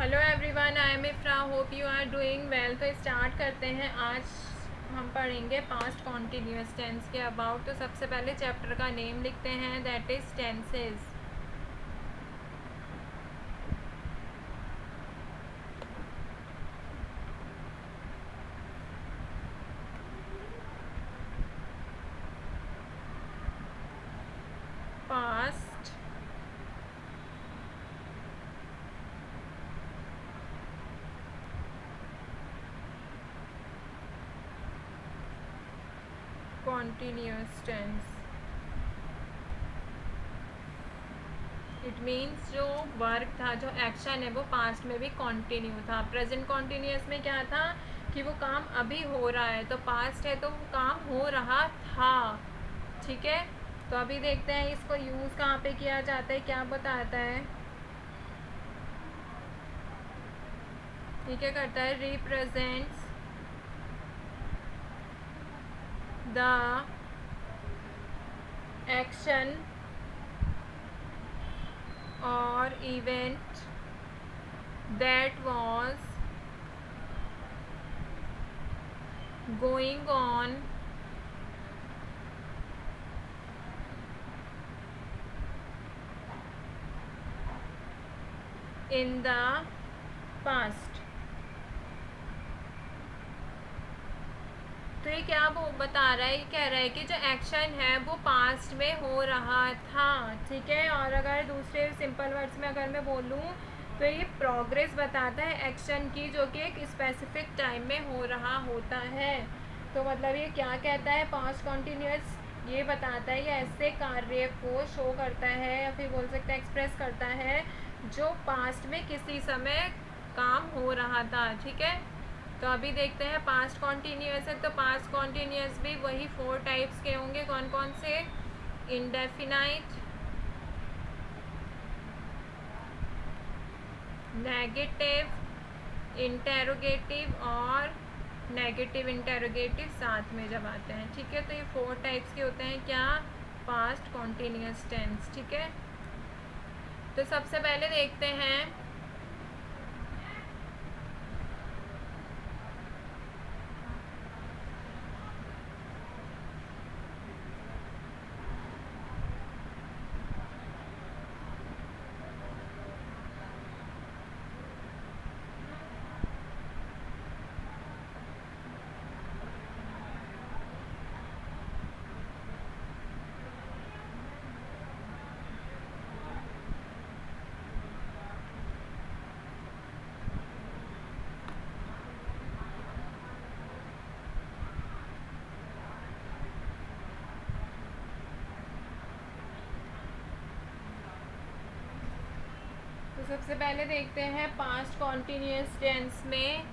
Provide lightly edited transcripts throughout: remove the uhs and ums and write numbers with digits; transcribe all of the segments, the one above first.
Hello everyone, I am Ifra. Hope you are doing well. तो start करते हैं। आज हम पढ़ेंगे पास्ट कॉन्टीन्यूअस टेंस के अबाउट। तो सबसे पहले चैप्टर का नेम लिखते हैं, that is tenses. Past continuous tense, it means जो वर्क था, जो एक्शन है, वो पास्ट में भी कॉन्टिन्यू था। प्रेजेंट कॉन्टीन्यूअस में क्या था कि वो काम अभी हो रहा है, तो पास्ट है तो वो काम हो रहा था। ठीक है, तो अभी देखते हैं इसको यूज़ कहाँ पे किया जाता है, क्या बताता है। ये क्या करता है, रिप्रेजेंट्स द एक्शन और event that was going on in the past. तो ये क्या वो बता रहा है, ये कह रहा है कि जो एक्शन है वो पास्ट में हो रहा था। ठीक है, और अगर दूसरे सिंपल वर्ड्स में अगर मैं बोलूँ तो ये प्रोग्रेस बताता है एक्शन की, जो कि एक स्पेसिफिक टाइम में हो रहा होता है। तो मतलब ये क्या कहता है, पास्ट कॉन्टीन्यूअस ये बताता है, ये ऐसे कार्य को शो करता है या फिर बोल सकते हैं एक्सप्रेस करता है जो पास्ट में किसी समय काम हो रहा था। ठीक है, तो अभी देखते हैं पास्ट कॉन्टीन्यूअस है, तो पास्ट कॉन्टीन्यूअस भी वही 4 टाइप्स के होंगे। कौन कौन से, इंडेफिनाइट, नेगेटिव, इंटेरोगेटिव और नेगेटिव इंटेरोगेटिव साथ में जब आते हैं। ठीक है, तो ये 4 टाइप्स के होते हैं क्या, पास्ट कॉन्टीन्यूअस टेंस। ठीक है, तो सबसे पहले देखते हैं सबसे पहले देखते हैं पास्ट कॉन्टीन्यूअस टेंस में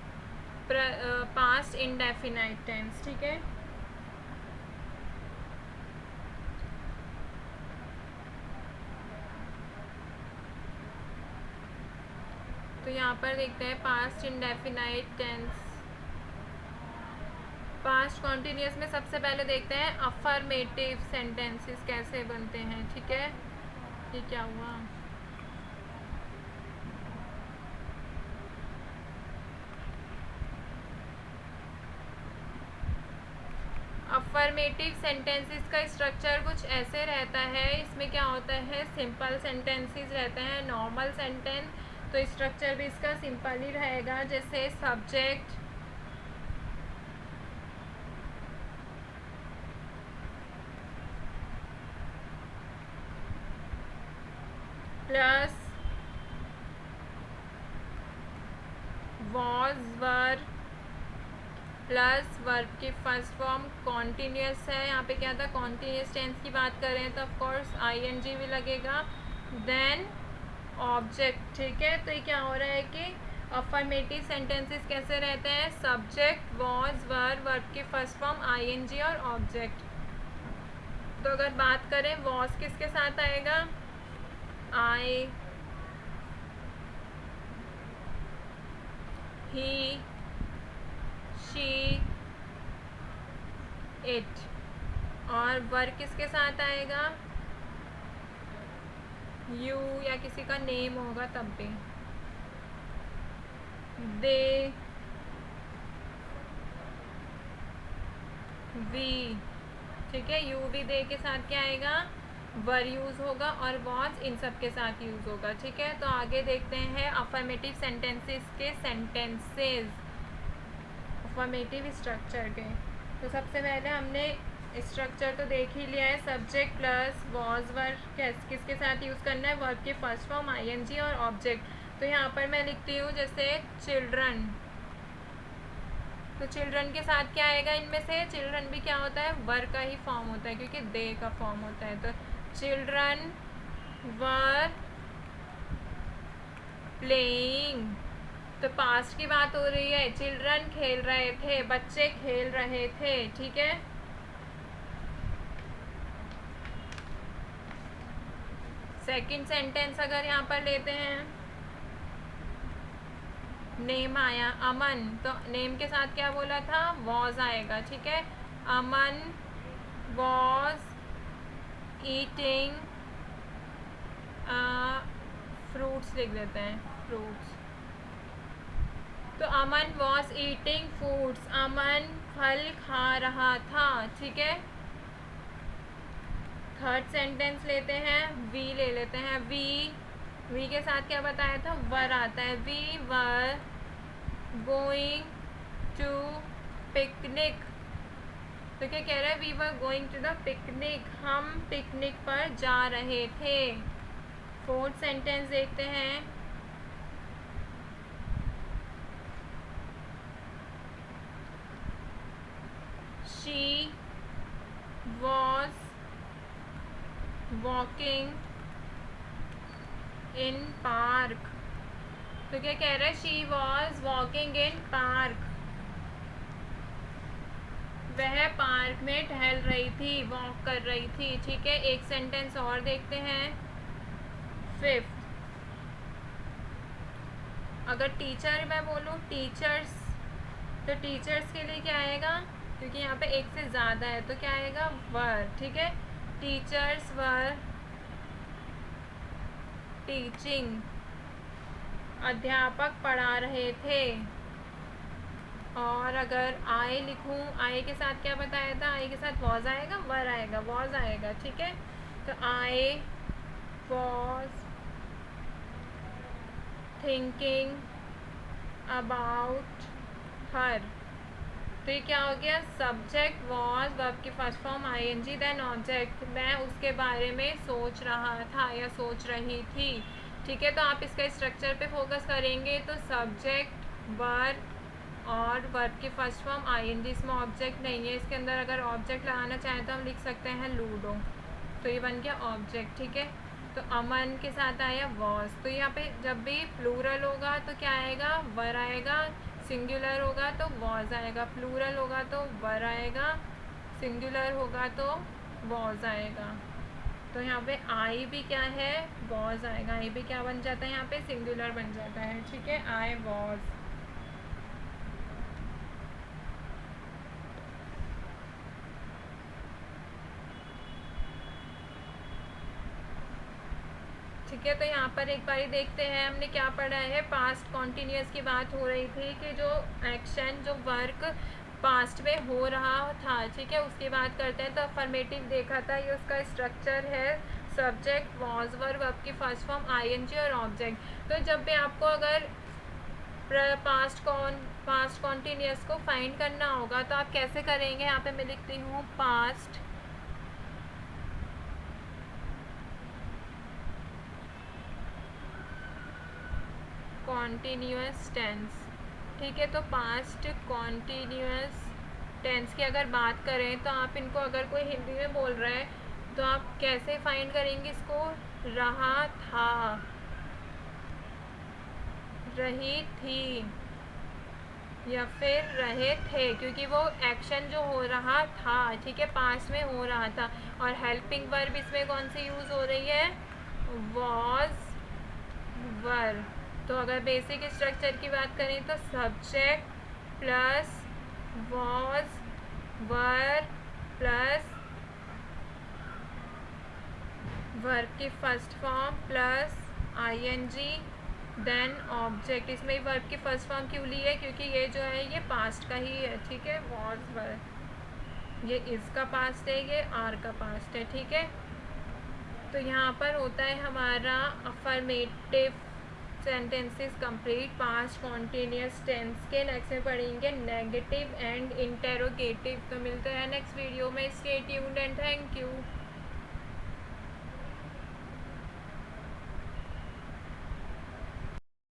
पास्ट इंडेफिनाइट टेंस। ठीक है, तो यहाँ पर देखते हैं past indefinite tense. Past continuous में सबसे पहले देखते हैं अफर्मेटिव सेंटेंसेस कैसे बनते हैं। ठीक है, ये क्या हुआ, अफर्मेटिव सेंटेंसेस का स्ट्रक्चर कुछ ऐसे रहता है। इसमें क्या होता है, सिंपल सेंटेंसेस रहते हैं, नॉर्मल सेंटेंस, तो स्ट्रक्चर भी इसका सिंपल ही रहेगा। जैसे subject plus was were plus verb की फर्स्ट फॉर्म कॉन्टीन्यूअस है। यहाँ पे क्या था, कॉन्टीन्यूअस टेंस की बात कर रहे हैं तो ऑफकोर्स आईएनजी भी लगेगा, देन ऑब्जेक्ट। ठीक है, तो ये क्या हो रहा है कि अफर्मेटिव सेंटेंसेस कैसे रहते हैं, सब्जेक्ट वॉज वर, वर्ब की फर्स्ट फॉर्म आईएनजी और ऑब्जेक्ट। तो अगर बात करें वॉज किसके साथ आएगा, आई, ही, शी, इट, और वर्क किसके साथ आएगा, यू या किसी का नेम होगा तब भी। दे, वी, ठीक है। यू वी दे के साथ क्या आएगा, वर यूज़ होगा, और वॉज इन सब के साथ यूज़ होगा, ठीक है। तो आगे देखते हैं अफर्मेटिव सेंटेंसेस के सेंटेंसेस, अफर्मेटिव स्ट्रक्चर के। तो सबसे पहले हमने स्ट्रक्चर तो देख ही लिया है, सब्जेक्ट प्लस वॉज वर किसके साथ यूज़ करना है, वर्ब के फर्स्ट फॉर्म आईएनजी और ऑब्जेक्ट। तो यहाँ पर मैं लिखती हूँ जैसे चिल्ड्रन, तो चिल्ड्रन के साथ क्या आएगा, इनमें से चिल्ड्रन भी क्या होता है, वर का ही फॉर्म होता है क्योंकि दे का फॉर्म होता है। तो चिल्ड्रन वर प्लेइंग, तो पास्ट की बात हो रही है, चिल्ड्रन खेल रहे थे, बच्चे खेल रहे थे, ठीक है। सेकंड सेंटेंस अगर यहाँ पर लेते हैं, नेम आया अमन, तो नेम के साथ क्या बोला था, वॉज आएगा, ठीक है। अमन वॉज ईटिंग फ्रूट्स लिख देते हैं, फ्रूट्स। तो अमन वॉज ईटिंग फ्रूट्स, अमन फल खा रहा था, ठीक है। थर्ड सेंटेंस लेते हैं, वी ले लेते हैं, वी के साथ क्या बताया था, वर आता है। We were going to picnic, तो क्या कह रहा है, we were going to the picnic, हम पिकनिक पर जा रहे थे। फोर्थ सेंटेंस देखते हैं, she was walking in park, तो क्या कह रहा है, she was walking in park, वह पार्क में टहल रही थी, वॉक कर रही थी, ठीक है। एक सेंटेंस और देखते हैं, फिफ्थ, अगर टीचर मैं बोलूँ टीचर्स, तो टीचर्स के लिए क्या आएगा, क्योंकि यहाँ पे एक से ज़्यादा है तो क्या आएगा, वर, ठीक है। टीचर्स वर टीचिंग, अध्यापक पढ़ा रहे थे। और अगर आई लिखूँ, आई के साथ क्या बताया था, आई के साथ वॉज आएगा, वर आएगा, वॉज आएगा, ठीक है। तो I was thinking about her, तो ये क्या हो गया, सब्जेक्ट वॉज, वर्ब की first form ING, then object, मैं उसके बारे में सोच रहा था या सोच रही थी, ठीक है। तो आप इसका स्ट्रक्चर पे फोकस करेंगे तो सब्जेक्ट वर्ब और वर्ब की फर्स्ट फॉर्म आईएनजी, इसमें ऑब्जेक्ट नहीं है, इसके अंदर अगर ऑब्जेक्ट लगाना चाहें तो हम लिख सकते हैं लूडो, तो ये बन गया ऑब्जेक्ट, ठीक है। तो अमन के साथ आया वॉज, तो यहाँ पे जब भी प्लूरल होगा तो क्या आएगा, वर आएगा, सिंगुलर होगा तो वॉज आएगा, प्लूरल होगा तो वर आएगा, सिंगुलर होगा तो वॉज आएगा। तो यहाँ पे आई भी क्या है, वॉज आएगा, आई भी क्या बन जाता है, यहाँ पे सिंगुलर बन जाता है, ठीक है, आई वॉज। ठीक है, तो यहाँ पर एक बारी देखते हैं हमने क्या पढ़ा है, पास्ट कॉन्टीन्यूअस की बात हो रही थी कि जो एक्शन, जो वर्क पास्ट में हो रहा था, ठीक है, उसकी बात करते हैं। तो अफर्मेटिव देखा था, ये उसका स्ट्रक्चर है, सब्जेक्ट वॉज वर्ब, वर्ब की फर्स्ट फॉर्म आईएनजी और ऑब्जेक्ट। तो जब भी आपको अगर पास्ट कॉन्टीन्यूअस को फाइंड करना होगा तो आप कैसे करेंगे, यहाँ पे मैं लिखती हूँ पास्ट कॉन्टीन्यूअस टेंस, ठीक है। तो पास्ट कॉन्टीन्यूअस टेंस की अगर बात करें तो आप इनको, अगर कोई हिंदी में बोल रहा है तो आप कैसे फाइंड करेंगे इसको, रहा था, रही थी, या फिर रहे थे, क्योंकि वो एक्शन जो हो रहा था, ठीक है, पास्ट में हो रहा था। और हेल्पिंग वर्ब इसमें कौन सी यूज़ हो रही है, वॉज वर। तो अगर बेसिक स्ट्रक्चर की बात करें तो subject plus was were plus verb की first form plus ING then object, इसमें वर्ब की फर्स्ट फॉर्म क्यों ली है, क्योंकि ये जो है ये पास्ट का ही है, ठीक है। वॉज वर्ब, ये इसका पास्ट है, ये आर का पास्ट है, ठीक है। तो यहाँ पर होता है हमारा affirmative sentences complete past continuous tense के। नेक्स्ट में पढ़ेंगे नेगेटिव एंड इंटेरोगेटिव। तो मिलते हैं नेक्स्ट वीडियो में। Stay tuned and thank you.